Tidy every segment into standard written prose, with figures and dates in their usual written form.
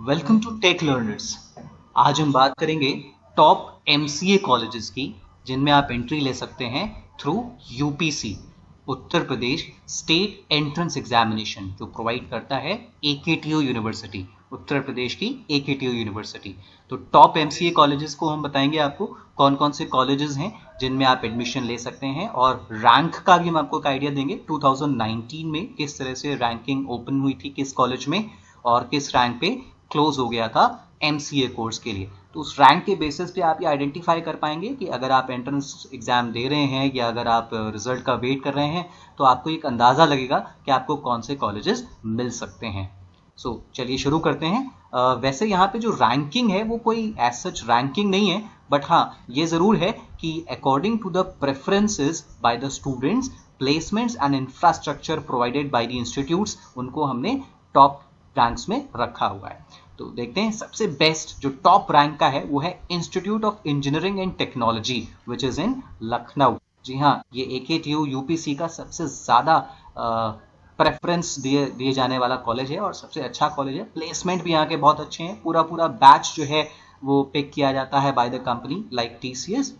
Welcome to take learners. आज हम बात करेंगे टॉप एमसीए कॉलेजेस की जिनमें आप एंट्री ले सकते हैं through UPC, Uttar Pradesh state entrance examination, जो प्रोवाइड करता है एकेटीयू यूनिवर्सिटी, उत्तर प्रदेश की एकेटीयू यूनिवर्सिटी। तो टॉप एमसीए कॉलेजेस को हम बताएंगे आपको कौन कौन से कॉलेजेस हैं जिनमें आप एडमिशन ले सकते हैं, और रैंक का भी हम आपको एक आइडिया देंगे 2019 में किस तरह से रैंकिंग ओपन हुई थी किस कॉलेज में और किस रैंक पे क्लोज हो गया था एमसीए कोर्स के लिए। तो उस रैंक के बेसिस पे आप ये आइडेंटिफाई कर पाएंगे कि अगर आप एंट्रेंस एग्जाम दे रहे हैं या अगर आप रिजल्ट का वेट कर रहे हैं तो आपको एक अंदाजा लगेगा कि आपको कौन से कॉलेजेस मिल सकते हैं। सो चलिए शुरू करते हैं। वैसे यहाँ पे जो रैंकिंग है वो कोई एज सच रैंकिंग नहीं है, बट हाँ ये जरूर है कि according to the preferences by the students, placements and infrastructure provided by the institutes, उनको हमने टॉप रैंक्स में रखा हुआ है। तो देखते हैं सबसे बेस्ट जो टॉप रैंक का है वो है institute of engineering and technology which is in Lucknow. जी हाँ, ये एकेटीयू यूपीसी का सबसे ज्यादा प्रेफरेंस दिए जाने वाला कॉलेज है और सबसे अच्छा कॉलेज है। प्लेसमेंट भी यहाँ के बहुत अच्छे हैं, पूरा पूरा बैच जो है वो पिक किया जाता है by the company like TCS.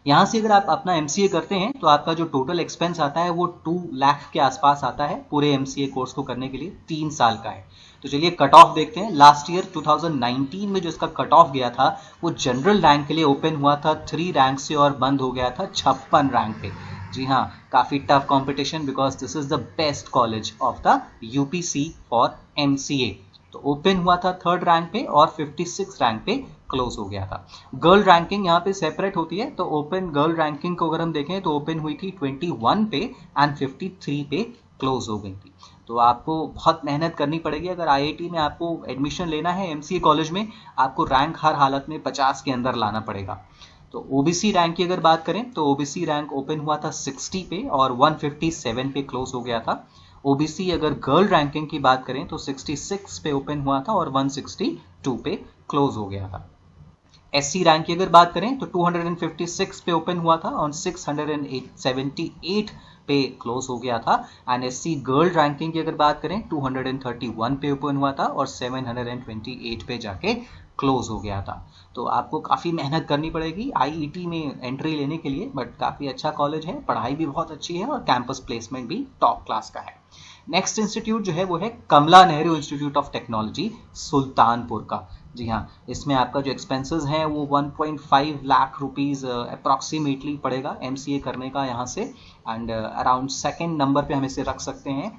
यहाँ से अगर आप अपना एमसीए करते हैं तो आपका जो टोटल एक्सपेंस आता है वो 2 लाख के आसपास आता है पूरे एमसीए कोर्स को करने के लिए, 3 साल का है। तो चलिए कट ऑफ देखते हैं। लास्ट ईयर 2019 में जो इसका कट ऑफ गया था वो जनरल रैंक के लिए ओपन हुआ था 3 रैंक से और बंद हो गया था 56 रैंक पे। जी हाँ, काफी tough competition because this is the best college of the UPC for MCA. तो ओपन हुआ था 3rd रैंक पे और 56 रैंक पे क्लोज हो गया था। गर्ल रैंकिंग यहाँ पे सेपरेट होती है, तो ओपन गर्ल रैंकिंग को अगर हम देखें तो ओपन हुई थी 21 पे एंड 53 पे क्लोज हो गई थी। तो आपको बहुत मेहनत करनी पड़ेगी अगर आईआईटी में आपको एडमिशन लेना है एमसीए कॉलेज में। आपको रैंक हर हालत में 50 के अंदर लाना पड़ेगा। तो ओबीसी रैंक की अगर बात करें तो ओबीसी रैंक ओपन हुआ था 60 पे और 157 पे क्लोज हो गया था। ओबीसी अगर गर्ल रैंकिंग की बात करें तो 66 पे ओपन हुआ था और 162 पे क्लोज हो गया था। एससी रैंक की अगर बात करें तो 256 पे ओपन हुआ था और 678 पे क्लोज हो गया था। एंड एससी गर्ल रैंकिंग की अगर बात करें 231 पे ओपन हुआ था और 728 पे जाके क्लोज हो गया था। तो आपको काफ़ी मेहनत करनी पड़ेगी आईईटी में एंट्री लेने के लिए, बट काफ़ी अच्छा कॉलेज है, पढ़ाई भी बहुत अच्छी है और कैंपस प्लेसमेंट भी टॉप क्लास का है। नेक्स्ट इंस्टीट्यूट जो है वो है Kamla Nehru institute of technology, Sultanpur का। जी हाँ, इसमें आपका जो एक्सपेंसेस है वो 1.5 लाख रुपीज अप्रॉक्सीमेटली पड़ेगा एमसीए करने का यहाँ से। एंड अराउंड 2nd नंबर पे हम इसे रख सकते हैं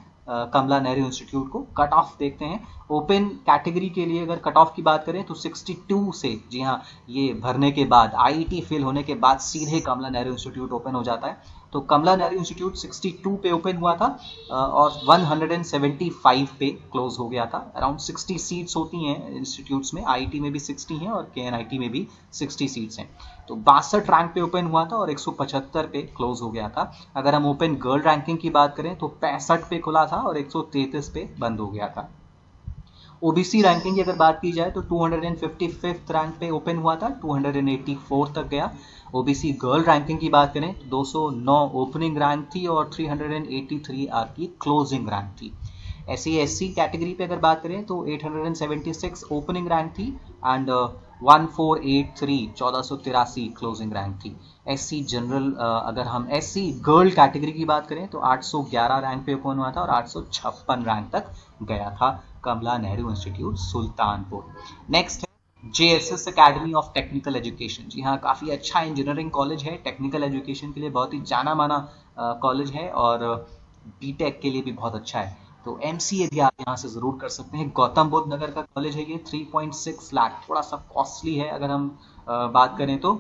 कमला नेहरू इंस्टीट्यूट को। कट ऑफ देखते हैं ओपन कैटेगरी के लिए। अगर कट ऑफ की बात करें तो 62 से, जी हाँ, ये भरने के बाद आईआईटी फेल होने के बाद सीधे कमला नेहरू इंस्टीट्यूट ओपन हो जाता है। तो कमला नेहरू इंस्टीट्यूट 62 पे ओपन हुआ था और 175 पे क्लोज हो गया था। अराउंड 60 सीट्स होती हैं इंस्टीट्यूट्स में, आईआईटी में भी 60 हैं और केएनआईटी में भी 60 सीट्स हैं। तो 62 रैंक पे ओपन हुआ था और 175 पे क्लोज हो गया था। अगर हम ओपन गर्ल रैंकिंग की बात करें तो 65 पे खुला था और 133 पे बंद हो गया था। ओबीसी रैंकिंग की अगर बात की जाए तो 255 रैंक पे ओपन हुआ था, 284 तक गया। ओबीसी गर्ल रैंकिंग की बात करें तो 209 ओपनिंग रैंक थी और 383 आपकी क्लोजिंग रैंक थी। एससी एससी कैटेगरी पे अगर बात करें तो 876 ओपनिंग रैंक थी एंड 1483 1483 क्लोजिंग रैंक थी। एससी जनरल अगर हम एससी गर्ल कैटेगरी की बात करें तो 811 रैंक पे ओपन हुआ था और 856 रैंक तक गया था कमला नेहरू इंस्टीट्यूट सुल्तानपुर। नेक्स्ट है JSS academy of technical education. जी हाँ, काफ़ी अच्छा इंजीनियरिंग कॉलेज है, टेक्निकल एजुकेशन के लिए बहुत ही जाना माना कॉलेज है और बीटेक के लिए भी बहुत अच्छा है। तो एमसीए भी आप यहाँ से ज़रूर कर सकते हैं। गौतम बुद्ध नगर का कॉलेज है ये, 3.6 लाख, थोड़ा सा कॉस्टली है अगर हम बात करें तो,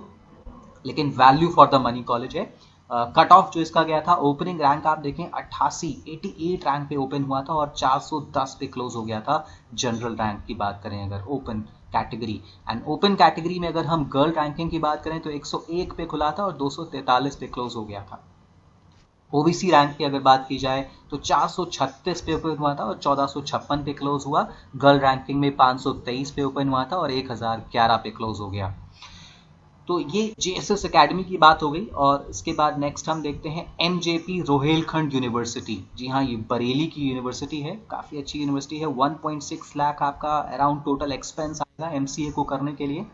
लेकिन value for the money college है। कट ऑफ जो इसका गया था, ओपनिंग रैंक आप देखें 88 रैंक पे ओपन हुआ था और 410 पे क्लोज हो गया था। जनरल रैंक की बात करें अगर open category, and open category में अगर हम गर्ल रैंकिंग की बात करें तो 101 पे खुला था और 243 पे क्लोज हो गया था। ओबीसी रैंक की अगर बात की जाए तो 436 पे ओपन हुआ था और 1456 पे क्लोज हुआ। गर्ल रैंकिंग में 523 पे ओपन हुआ था और 1011 पे क्लोज हो गया। तो ये JSS एकेडमी की बात हो गई। और इसके बाद नेक्स्ट हम देखते हैं MJP रोहेलखंड यूनिवर्सिटी। जी हाँ, ये बरेली की यूनिवर्सिटी है, काफ़ी अच्छी यूनिवर्सिटी है। 1.6 लाख आपका अराउंड टोटल एक्सपेंस आएगा MCA को करने के लिए।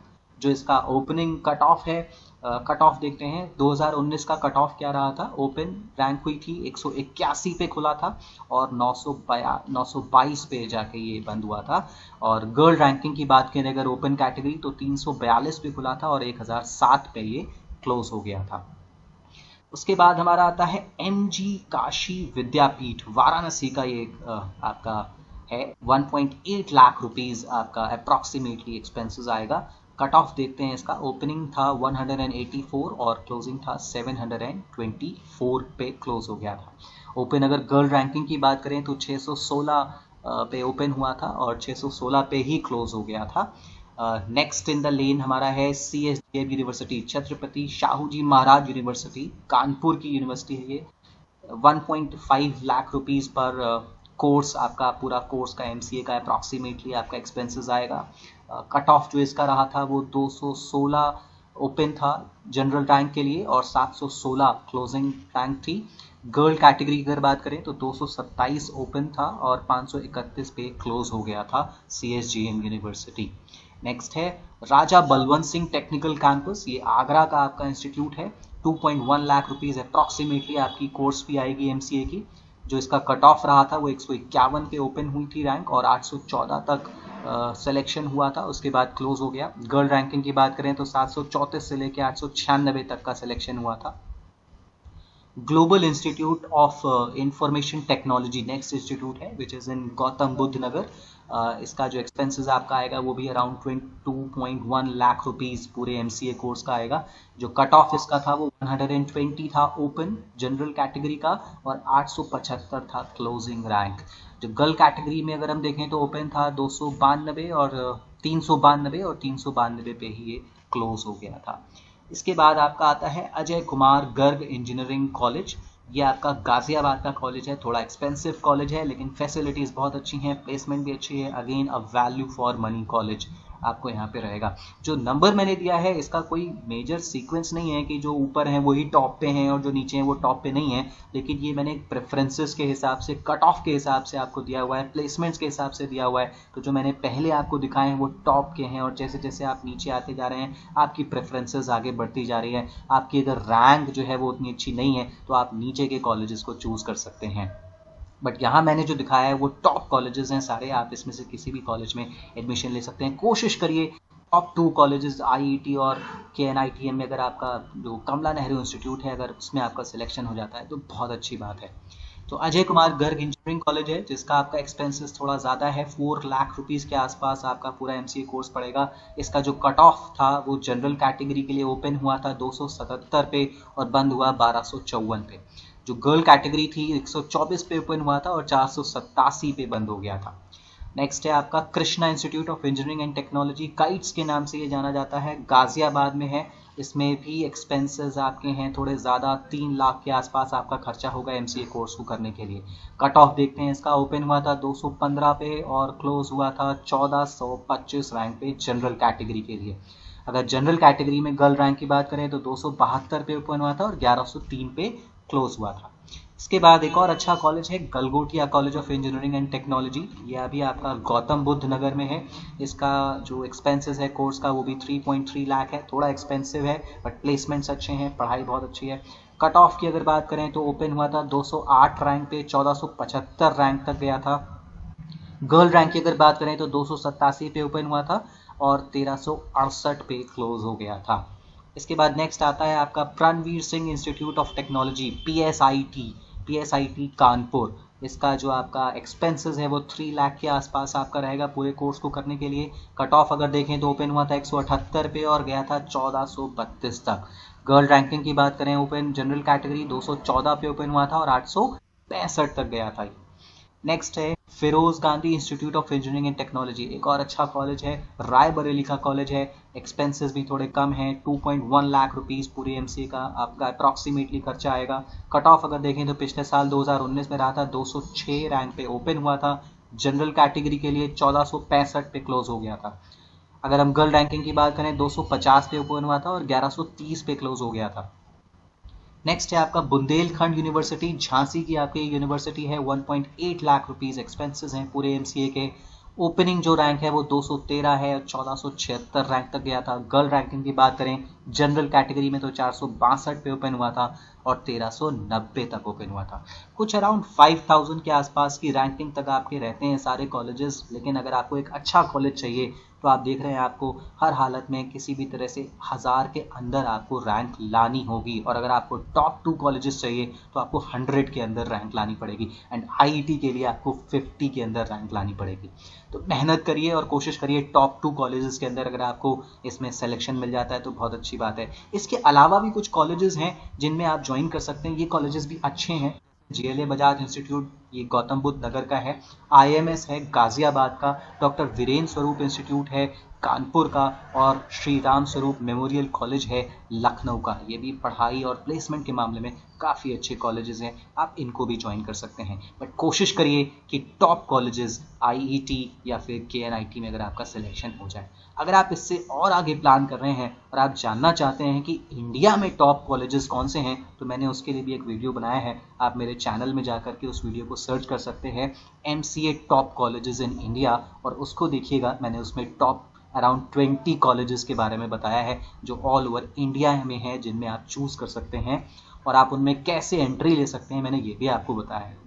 जो इसका ओपनिंग कट ऑफ है, कट ऑफ देखते हैं 2019 का कट ऑफ क्या रहा था। ओपन रैंक हुई थी 181 पे खुला था और 922 पे जाके ये बंद हुआ था। और गर्ल रैंकिंग की बात करें अगर ओपन कैटेगरी तो 342 पे खुला था और 1007 पे ये क्लोज हो गया था। उसके बाद हमारा आता है MG काशी विद्यापीठ, वाराणसी का ये आपका है। 1.8 लाख रुपीज आपका अप्रॉक्सीमेटली एक्सपेंसेस आएगा। कट ऑफ देखते हैं इसका। ओपनिंग था 184 और क्लोजिंग था 724 पे क्लोज हो गया था। ओपन अगर गर्ल रैंकिंग की बात करें तो 616 पे ओपन हुआ था और 616 पे ही क्लोज हो गया था। नेक्स्ट इन द लेन हमारा है CSJM यूनिवर्सिटी, छत्रपति शाहू जी महाराज यूनिवर्सिटी, कानपुर की यूनिवर्सिटी है ये। 1.5 लाख रुपीज पर कोर्स, आपका पूरा कोर्स का MCA का अप्रॉक्सीमेटली आपका एक्सपेंसेस आएगा। कट ऑफ जो इसका रहा था वो 216 ओपन था जनरल रैंक के लिए और 716 क्लोजिंग रैंक थी। गर्ल कैटेगरी की अगर बात करें तो 227 ओपन था और 531 पे क्लोज हो गया था CSJM यूनिवर्सिटी। नेक्स्ट है राजा बलवंत सिंह टेक्निकल कैंपस, ये आगरा का आपका इंस्टीट्यूट है। 2.1 लाख रुपीज अप्रॉक्सीमेटली आपकी कोर्स फी आएगी MCA की। जो इसका कट ऑफ रहा था वो 151 पे ओपन हुई थी रैंक और 814 तक सिलेक्शन हुआ था, उसके बाद क्लोज हो गया। गर्ल रैंकिंग की बात करें तो 734 से लेकर 896 तक का सिलेक्शन हुआ था। Global institute of information technology next institute है which is in Gautam Buddh Nagar. इसका जो एक्सपेंसेस आपका आएगा वो भी अराउंड 22.1 लाख रुपीस पूरे MCA कोर्स का आएगा। जो कट ऑफ इसका था वो 120 था ओपन जनरल कैटेगरी का और 875 था क्लोजिंग रैंक। जो गर्ल कैटेगरी में अगर हम देखें तो ओपन था 292 और 392 पे ही ये क्लोज हो गया था। इसके बाद आपका आता है अजय कुमार गर्ग इंजीनियरिंग कॉलेज। ये आपका गाजियाबाद का कॉलेज है, थोड़ा एक्सपेंसिव कॉलेज है लेकिन फैसिलिटीज़ बहुत अच्छी हैं, प्लेसमेंट भी अच्छी है। Again a value for money college आपको यहाँ पे रहेगा। जो नंबर मैंने दिया है इसका कोई मेजर सीक्वेंस नहीं है कि जो ऊपर हैं वही टॉप पे हैं और जो नीचे हैं वो टॉप पे नहीं है, लेकिन ये मैंने प्रेफरेंसेस के हिसाब से, कट ऑफ के हिसाब से आपको दिया हुआ है, प्लेसमेंट्स के हिसाब से दिया हुआ है। तो जो मैंने पहले आपको दिखाए हैं वो टॉप के हैं और जैसे जैसे आप नीचे आते जा रहे हैं आपकी प्रेफरेंसेस आगे बढ़ती जा रही है। आपकी अगर रैंक जो है वो उतनी अच्छी नहीं है तो आप नीचे के कॉलेजेस को चूज कर सकते हैं। बट यहाँ मैंने जो दिखाया है वो टॉप कॉलेजेस हैं सारे, आप इसमें से किसी भी कॉलेज में एडमिशन ले सकते हैं। कोशिश करिए टॉप 2 कॉलेजेस IIT और KNITM में अगर आपका जो कमला नेहरू इंस्टीट्यूट है अगर उसमें आपका सिलेक्शन हो जाता है तो बहुत अच्छी बात है। तो अजय कुमार गर्ग इंजीनियरिंग कॉलेज है जिसका आपका एक्सपेंसेस थोड़ा ज़्यादा है, 4 लाख रुपीज़ के आसपास आपका पूरा MCA कोर्स पड़ेगा। इसका जो कट ऑफ था वो जनरल कैटेगरी के लिए ओपन हुआ था 277 पे और बंद हुआ 1254 पे। जो गर्ल कैटेगरी थी 124 पे ओपन हुआ था और 487 पे बंद हो गया था। नेक्स्ट है आपका Krishna institute of engineering and technology, kites के नाम से ये जाना जाता है, गाजियाबाद में है। इसमें भी एक्सपेंसेस आपके हैं थोड़े ज़्यादा, 3 लाख के आसपास आपका खर्चा होगा MCA कोर्स को करने के लिए। कट ऑफ देखते हैं इसका, ओपन हुआ था 215 पे और क्लोज हुआ था 1425 रैंक पे जनरल कैटेगरी के लिए। अगर जनरल कैटेगरी में गर्ल रैंक की बात करें तो 272 पे ओपन हुआ था और 1103 पे क्लोज हुआ था। इसके बाद एक और अच्छा कॉलेज है Galgotia college of engineering and technology, ये अभी आपका गौतम बुद्ध नगर में है। इसका जो एक्सपेंसेस है कोर्स का वो भी 3.3 लाख है, थोड़ा एक्सपेंसिव है बट प्लेसमेंट्स अच्छे हैं, पढ़ाई बहुत अच्छी है। कट ऑफ की अगर बात करें तो ओपन हुआ था 208 रैंक पे 1475 रैंक तक गया था। गर्ल रैंक की अगर बात करें तो 287 पे ओपन हुआ था और 1368 पे क्लोज हो गया था। इसके बाद नेक्स्ट आता है आपका Pranveer Singh institute of technology PSIT Kanpur. इसका जो आपका एक्सपेंसेस है वो 3 लाख के आसपास आपका रहेगा पूरे कोर्स को करने के लिए। कट ऑफ अगर देखें तो ओपन हुआ था 178 पे और गया था 1432 तक। गर्ल रैंकिंग की बात करें ओपन जनरल कैटेगरी 214 पे ओपन हुआ था और 865 तक गया था। नेक्स्ट है Feroze Gandhi institute of engineering and technology, एक और अच्छा कॉलेज है, रायबरेली का कॉलेज है। एक्सपेंसेस भी थोड़े कम हैं, 2.1 लाख रुपीज़ पूरे MCA का आपका अप्रॉक्सीमेटली खर्चा आएगा। कट ऑफ अगर देखें तो पिछले साल 2019 में रहा था 206 रैंक पे ओपन हुआ था, जनरल कैटेगरी के लिए 1465 पे क्लोज हो गया था। अगर हम गर्ल रैंकिंग की बात करें 250 पे ओपन हुआ था और 1130 पे क्लोज हो गया था। नेक्स्ट है आपका बुंदेलखंड यूनिवर्सिटी, झांसी की आपकी यूनिवर्सिटी है। 1.8 लाख रुपीज एक्सपेंसेस हैं पूरे एमसीए के। ओपनिंग जो रैंक है वो 213 है और 1476 रैंक तक गया था। गर्ल रैंकिंग की बात करें जनरल कैटेगरी में तो 462 पे ओपन हुआ था और 1390 तक ओपन हुआ था। कुछ अराउंड 5000 के आसपास की रैंकिंग तक आपके रहते हैं सारे कॉलेजेस। लेकिन अगर आपको एक अच्छा कॉलेज चाहिए तो आप देख रहे हैं आपको हर हालत में किसी भी तरह से 1000 के अंदर आपको रैंक लानी होगी। और अगर आपको टॉप 2 कॉलेजेस चाहिए तो आपको 100 के अंदर रैंक लानी पड़ेगी एंड आईआईटी के लिए आपको 50 के अंदर रैंक लानी पड़ेगी। तो मेहनत करिए और कोशिश करिए टॉप 2 कॉलेजेस के अंदर अगर आपको इसमें सिलेक्शन मिल जाता है तो बहुत अच्छी बात है। इसके अलावा भी कुछ कॉलेजेस हैं जिनमें आप ज्वाइन कर सकते हैं। ये कॉलेजेस भी अच्छे हैं। जीएलए बजाज इंस्टीट्यूट ये गौतम बुद्ध नगर का है। आईएमएस है गाजियाबाद का। डॉक्टर वीरेंद्र स्वरूप इंस्टीट्यूट है कानपुर का। और श्री राम स्वरूप मेमोरियल कॉलेज है लखनऊ का। ये भी पढ़ाई और प्लेसमेंट के मामले में काफ़ी अच्छे कॉलेजेस हैं, आप इनको भी ज्वाइन कर सकते हैं। बट कोशिश करिए कि टॉप कॉलेजेस आईईटी या फिर केएनआईटी में अगर आपका सिलेक्शन हो जाए। अगर आप इससे और आगे प्लान कर रहे हैं और आप जानना चाहते हैं कि इंडिया में टॉप कॉलेजेस कौन से हैं तो मैंने उसके लिए भी एक वीडियो बनाया है। आप मेरे चैनल में जाकर के उस वीडियो को सर्च कर सकते हैं MCA top colleges in India और उसको देखिएगा। मैंने उसमें टॉप अराउंड 20 कॉलेजेस के बारे में बताया है जो ऑल ओवर इंडिया में है, जिनमें आप चूज कर सकते हैं और आप उनमें कैसे एंट्री ले सकते हैं मैंने ये भी आपको बताया है।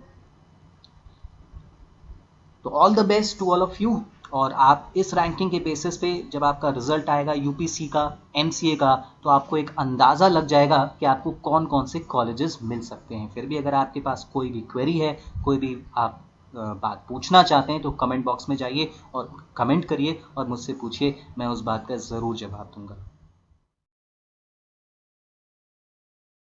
तो all the best to all of you. और आप इस रैंकिंग के बेसिस पे जब आपका रिजल्ट आएगा यूपीसी का एमसीए का तो आपको एक अंदाज़ा लग जाएगा कि आपको कौन कौन से कॉलेजेस मिल सकते हैं। फिर भी अगर आपके पास कोई भी क्वेरी है, कोई भी आप बात पूछना चाहते हैं तो कमेंट बॉक्स में जाइए और कमेंट करिए और मुझसे पूछिए, मैं उस बात का ज़रूर जवाब दूंगा।